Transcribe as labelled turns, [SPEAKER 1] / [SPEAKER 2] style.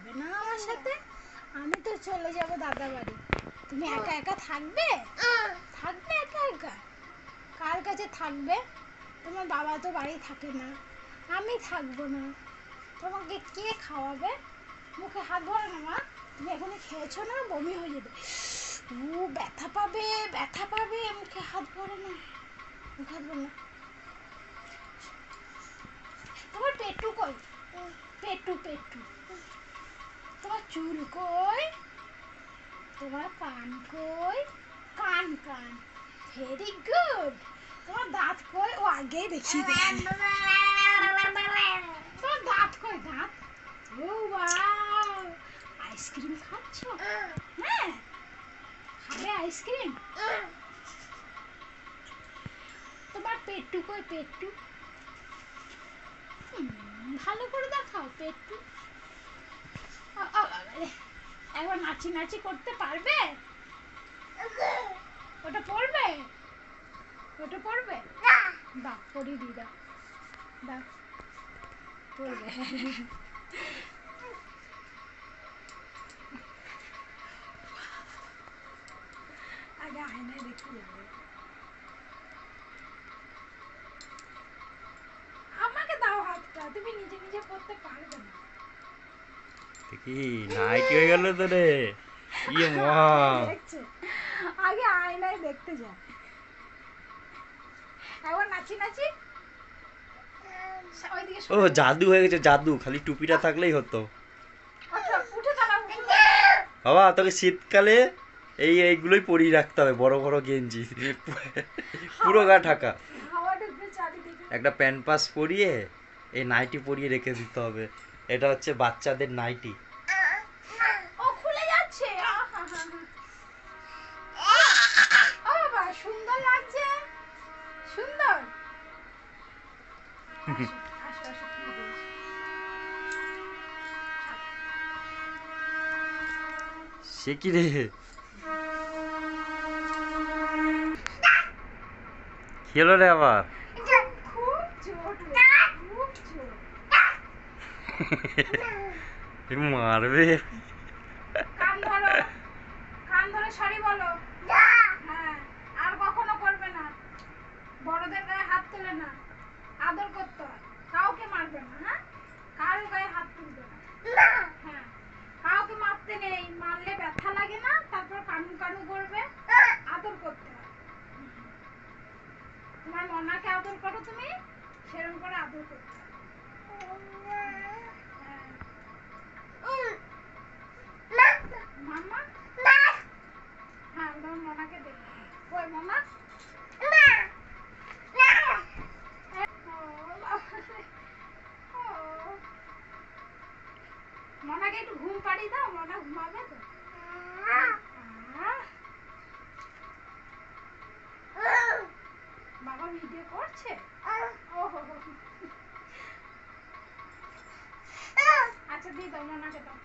[SPEAKER 1] যাবে না আমার সাথে? আমি তো চলে যাব দাদা বাড়ি। তুমি একা একা থাকবে? থাকবে একা একা? কার কাছে থাকবে? তোমার বাবা তো বাড়ি থাকে না, আমি থাকবো না, তোমাকে কে খাওয়াবে? মুখে হাত ভরে না মা, তুমি এখনই খেয়েছো না, বমি হয়ে যাবে। ব্যথা পাবে, ব্যথা পাবে, মুখে হাত ভরে না, মুখে হাত ভরে না। তোমার পেটু কই? পেটু পেটু। তোমার চুল কই? তোমার কান কই? কান কান, ভেরি গুড। তোমার দাঁত কই? ও আগেই দেখিয়ে দেয়। তোমার দাঁত কই? দাঁত? ও ওয়াও, আইসক্রিম খাচ্ছ? হ্যাঁ, খাবে আইসক্রিম? তোমার পেটু কই? পেটু ভালো করে দেখাও পেটু। একবার নাচি নাচি করতে পারবে? ওটা পড়বে? ওটা পড়বে? দাও পড়িয়ে দিই, দাও দাও, পড়বে। আগে আয়নায় দেখতে যাবে। আমাকে দাও হাতটা, তুমি নিজে নিজে পড়তে পারবে না।
[SPEAKER 2] কি নাইটি হয়ে গেল তো রে, ইয়ে মা।
[SPEAKER 1] দেখছো, আগে আয়নায় দেখতে যা। একবার নাচি নাচি।
[SPEAKER 2] ও জাদু হয়ে গেছে, জাদু। খালি টুপিটা থাকলেই হতো।
[SPEAKER 1] উঠে দাঁড়াও।
[SPEAKER 2] বাবা তোকে শীতকালে এইগুলোই পরিয়ে রাখতে হবে, বড় বড় গেঞ্জি, পুরো গা ঢাকা। একটা প্যান্ট পাস পরিয়ে এই নাইটি পরিয়ে রেখে দিতে হবে। এটা হচ্ছে বাচ্চাদের নাইটি।
[SPEAKER 1] ও খুলে যাচ্ছে। ও বাবা, সুন্দর লাগছে, সুন্দর। আসো, আসো, আসো, খুলে দিয়েছি।
[SPEAKER 2] সে কি রে, কি হলো রে আবার?
[SPEAKER 1] খুব জোর, খুব জোর।
[SPEAKER 2] মারবে।
[SPEAKER 1] কান ধরো, কান ধরে সরি বলো। হ্যাঁ, আর কখনো করবে না। বড়দের গায়ে হাত তোলে না, আদর করতে হয়। কাউকে মারবে না, হ্যাঁ? কারো গায়ে হাত তুলবে না। হ্যাঁ, কাউকে মারতে নেই, মারলে ব্যথা লাগে না, তারপর কানু কানু করবে, আদর করতে হয়। তোমার মনাকে আদর করো তুমি, সেরকম করে আদর করতে হয়। মাম্মা, হ্যাঁ তোমার মনাকে দেখবে। কই মাম্মা? মনাকে একটু ঘুম পাড়িয়ে দাও, মনা ঘুমাবে তো। বাবা ভিডিও করছে। আচ্ছা দিয়ে দাও, মনাকে দাও।